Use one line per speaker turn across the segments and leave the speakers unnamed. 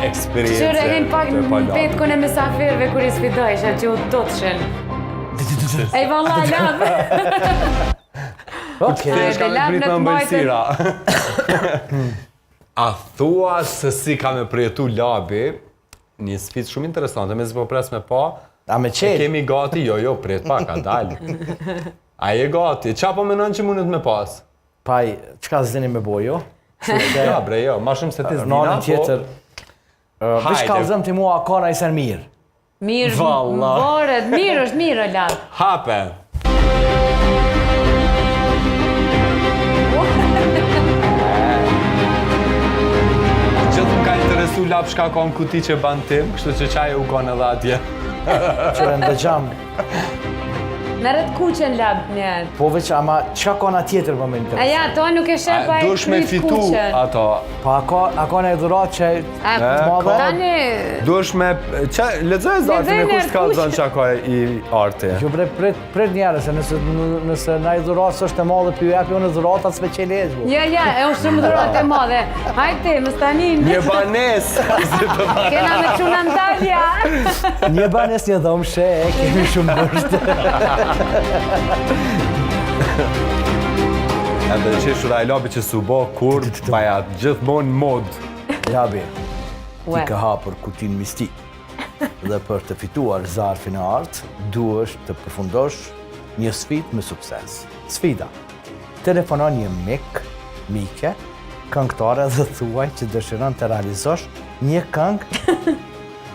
Eksperiencë.
Qyre hin pak në petkun e mesafirve kur I sfidojsha që u do të shen. Ej, valla, labë.
Okej, shka me prit me mbëlsira. A thua se si ka me përjetu labi, një sfidë shumë interesante, me zpo pres me pa,
A me qetë?
kemi gati, jo, prit pa, ka dalë. A je gati, qa po menon që mundet me pas?
Paj, qka zdeni me bo, jo?
Ja, bre, jo, ma shumë se ti zdina,
Në anën tjetër, veç ka zëm të mua akona I sen mirë.
Mirë,
Valla.
varet, mirë është mirë, labë.
Hape! Gjithë më ka interesu lap shka ka në kuti që ban tim, kështu që qaj u konë edhe atje.
Qëre në dëgjam.
Merret kuqen labë njerë.
Po veç, ama qka kona tjetër më interesë?
A ja, to nuk e shep pa I
Dush me
kryt
fitu
kuqen.
ato.
Pa akona e dhurat që
A,
madhe?
tani...
Dush me... Lexoj zati me kush ka zonë qa ka I arti.
Jo prit njerë, se nëse na I dhurat së është e madhe për ju jepi unë dhuratat s'me qenë e zbu.
Ja, e është shumë dhurat e madhe. Hajte, më stanin.
Një banes!
Kena me qunë Antalja.
Një banes një dhomshe, kemi shumë bërshtë.
Edhe që shura I labi që su bo kur baja gjithmonë mod.
Labi, ti
Ue.
ka hapur kutin mistik. Dhe për të fituar zarfin e artë, duhesh të përfundosh një sfidë me sukses. Sfida. Telefonon një mike, këngëtare dhe thuaj që dëshiron të realizosh një këngë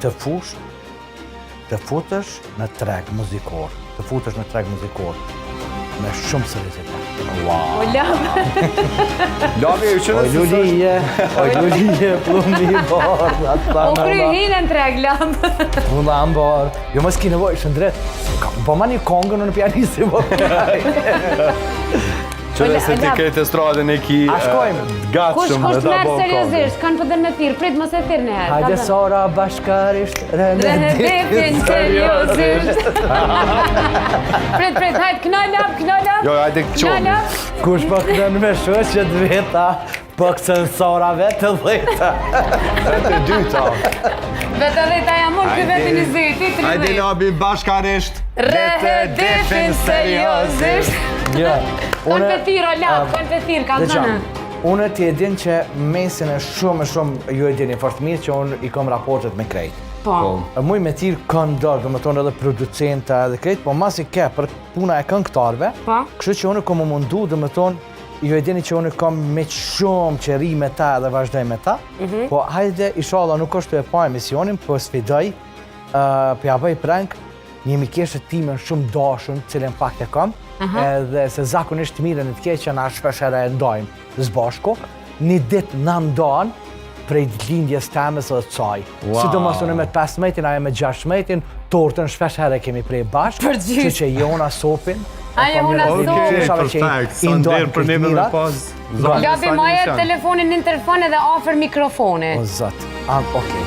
të futesh në treg muzikor. Me shumë seriozitet.
O labë.
Labi e që
Oj lulije, plumbi bardh,
O kry hinën treg labë.
Puna ambar. Jo mos ki nevojë, shëndret. Po ma një kongën në pianisti, po.
Qëre se ti krejtë estradën e ki
A shkojmë?
Kush
gatshëm
është merë seriosisht, kanë pëdër me thirë, prit mos e thirë një herë.
Hajde Sora bashkarisht,
Renedefin seriosisht. Prit, hajde, knallap.
Jo, hajde qomi.
Kush po kënën me shoqet veta, po kësën Sora vetë dhejta.
Vete dyta.
Vete dhejta jam unë, këtë vetin I zyti,
Hajde labi bashkarisht.
Renedefin seriosisht.
Ja,
Kanë për thirë, o labë, kanë për thirë, kanë të në.
Unë ti e din që mesin e shumë ju e dini fort mirë që unë I kam raportet me krejt.
Po.
Muj me tirë kënë dorë, dhe më tonë edhe producenta edhe krejt, po mas I ke për puna e këngëtarve,
Po.
kështu që unë kom më mundu dhe më tonë, ju e dini që unë kam me shumë që ri me ta dhe vazhdoj me ta, po hajde, inshallah nuk është të e pa emisionin, po sfidoj, për ja bëj prank, një mikeshët time shumë dashun, cilën pak e kam, edhe se zakonisht mirën e të keqja na shpeshere e ndajmë zbashku, një dit në ndanë prej lindjes temës dhe të saj. Sidomos unë me 15-in, ajo me 16-in, tortën shpeshere kemi prej bashkë,
Përgjithë.
që që jona sopin.
Ajo unë
Okej,
asopin.
perfekt. Sa ndirë për neve me pas.
Labi ma jetë telefonin në telefon edhe afer mikrofoni.
O zot, okej.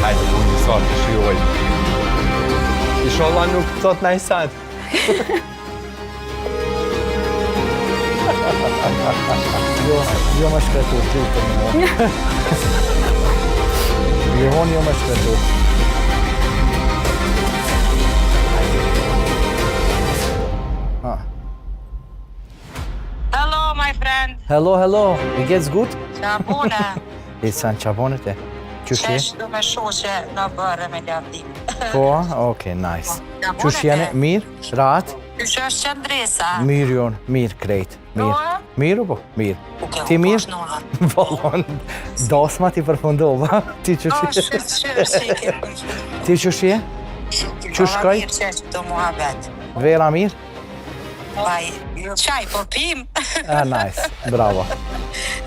Hajde, unë një sarë të shioj. Inshallah nuk thot na I sajt.
Jo më shkretu, ty të më. Jo më shkretu.
Hello, my friend.
Hello, it gets good?
Qabone.
Isan qabonit e? Qysh je?
Qesh du me shoqe në bërë me lavdim.
Po, okej, nice. Qysh jene? Mirë? Rahat?
Qysh është qëndresa?
Mirë jonë, mirë krejt. Mirë.
Noa?
Mirë po? Mirë. Ti mirë? Vallon, dasma ti përfundova. Ti qysh je? Ti qysh je? Qysh kaj?
Mirë qesh të muhabet.
Vera mirë?
Paj, qaj po pim.
Nice, bravo.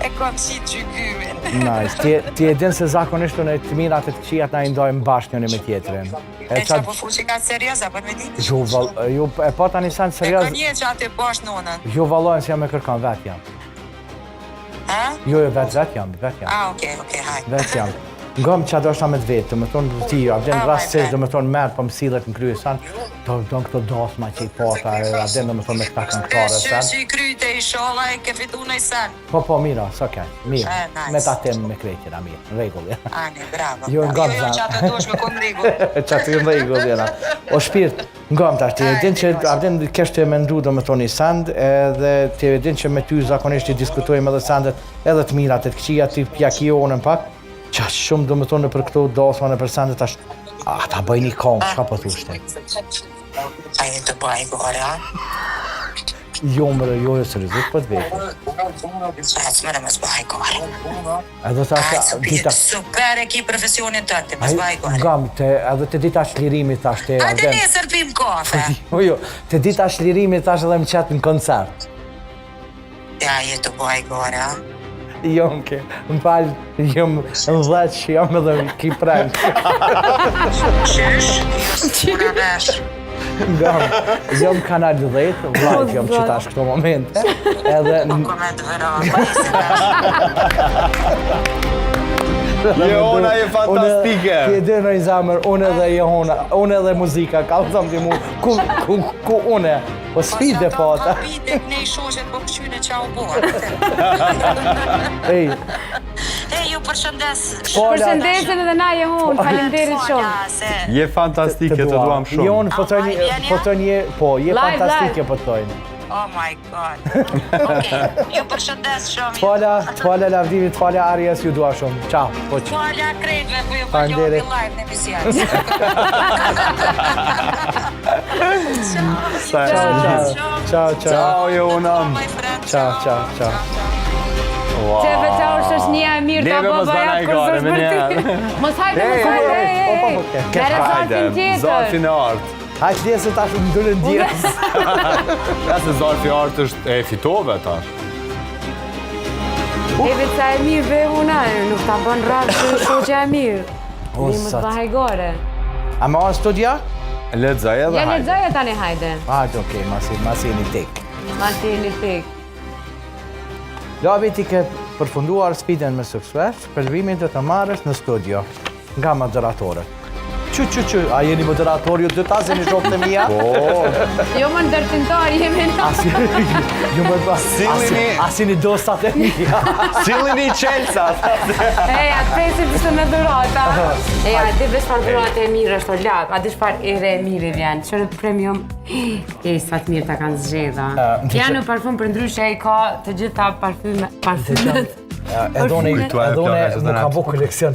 E kom si gjykymin.
Nice. Ti e din se zakonisht në të mirat e të këqijat na I ndojmë bashkë njëri me tjetrin.
E qa po fuqi ka serioza, për me ditë?
Jo, e pa tani sa në
E
serios.
ka një që atë bashkë nonën.
Jo vallojnë se jam e kërkan, vet jam.
Ha?
Jo, vet jam.
Ah, okej, hajde.
Vet jam. Ngam që do shta me të vetë, do me thonë ti, abden rastësisht do me thonë merë për mësillet në krye san, do këto dasma që i pata, abden do me thonë me këta këngëtare san.
Si kryte i shola e ke fitu në i sen.
Po, mira, s'okej, mirë.
Nice.
Me ta tem me krejtjera, mirë, në regull.
Ani, bravo.
Jo, nga
Jo, që atë duesh me konë rregull.
Që aty në regull, jena. O shpirt, ngam tash, ti e din që abden kështë e mendu do me thonë i sand, edhe ti e din që me ty zakonisht i diskutojmë edhe sandet, edhe të mirat, e të këqia, ti pjakionën pak, që shumë do me thonë për këto dasma në për sandet tash, ta bëj një kongë, shka po thushte?
Ajde të bëj gore, a?
Jo mërë, jo e sërizit për të vetë.
Mëre më zbaj gore.
Edhe ta dita...
Super e ki profesionin të të, më zbaj gore.
Ngam, edhe të dita shlirimit tash te...
Ajde nesër pim kafe.
Jo, të dita shlirimit tash edhe më qatë në koncert.
Ja, je të bëj gore, a?
Jo, më falë, jam në dheq, jam edhe ki prejnë.
Qysh? Puna vesh.
Ngam, jam kanal 10, live jam që tash këto momente, edhe...
Koment vëra, pa
Jehona je fantastike!
Ti e dhe në i zamër, unë edhe Jehona, unë edhe muzika, ka të thëmë ti mu, ku une, po sfide po ata.
Ka pite në i shoshet po këqyne qa u borë.
Ej,
E, ju përshëndes.
Përshëndesin edhe na Jehon, falenderit shumë.
Je fantastike, të duam shumë.
Jonë, po të një, po, je
Live,
fantastike po të tojnë.
Oh my god. Okej, ju përshëndes shumë.
T'fala lavdimit, t'fala Arias, ju dua shumë. Ciao, po që.
T'fala krejtve, po ju
Faleminderit.
përlojnë live në emision.
Ciao.
Ciao, Jehona.
Ciao.
Qeve qa është është një e mirë ta
Neve mos
baba
bëna
ja
i
kur
gare,
s'është
me
për
njerë.
ty. Mos hajde, Mere zarfin tjetër.
Zarfin e artë.
Haqë dhe se tash më dërën djerës.
Ja se zarfi artë është e fitove tash.
Eve ca e mirë be una, nuk ta bën rrallë që shoqe e mirë.
O,
Një më të
sat.
bëhaj gore.
A me anë studia?
Lexoj edhe
Ja
hajde.
lexoja tani hajde.
Hajde, okej, masi jeni tek.
Ma ti një tek.
Lavi ti ke përfunduar sfidën me sukses, shpërbimin të të marrësh në studio nga moderatorët. Që, a jeni moderator ju dyta, se një shokë të mija?
Jo më ndërtimtar jemi në.
Ju më të
Sillini-
asi një dostat e mija.
Sillini qelsat.
Ej, atë presim që me durata. Ej, a di vesh par durata e mirë është o lak, a di shpar ere e mirë i vjen. Qërë premium, ej, sa të mirë ta kanë zxedha. Piano parfum për ndryshe i ka të gjitha parfymet.
Edhe unë më ka bo koleksion